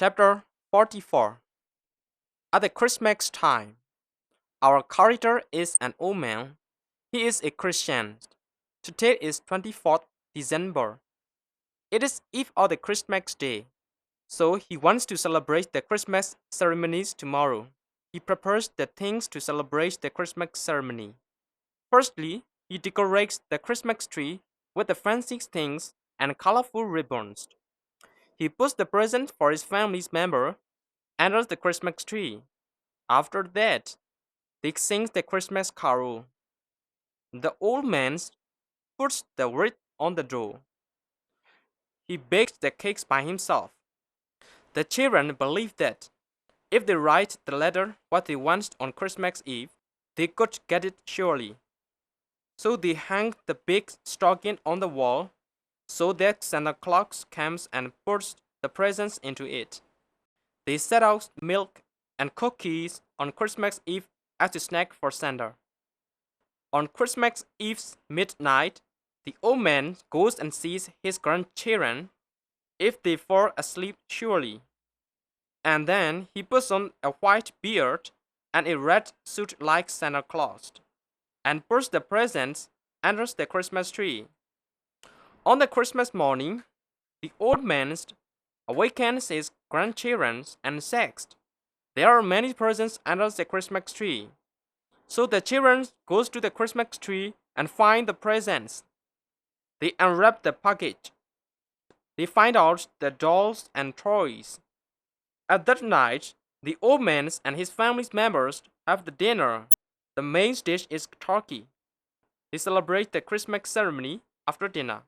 Chapter 44. At the Christmas time, our character is an old man. He is a Christian. Today is 24th December. It is eve of the Christmas day, so he wants to celebrate the Christmas ceremonies tomorrow. He prepares the things to celebrate the Christmas ceremony. Firstly, he decorates the Christmas tree with the fancy things and colorful ribbons. He puts the present for his family's member under the Christmas tree. After that, they sing the Christmas carol. The old man puts the wreath on the door. He bakes the cakes by himself. The children believe that if they write the letter what they want on Christmas Eve, they could get it surely. So they hang the big stocking on the wall so that Santa Claus comes and puts the presents into it. They set out milk and cookies on Christmas Eve as a snack for Santa. On Christmas Eve's midnight, the old man goes and sees his grandchildren if they fall asleep surely. And then he puts on a white beard and a red suit like Santa Claus, and puts the presents under the Christmas tree. On the Christmas morning, the old man awakens his grandchildren and says, "There are many presents under the Christmas tree." So the children goes to the Christmas tree and find the presents. They unwrap the package. They find out the dolls and toys. At that night, the old man and his family members have the dinner. The main dish is turkey. They celebrate the Christmas ceremony after dinner.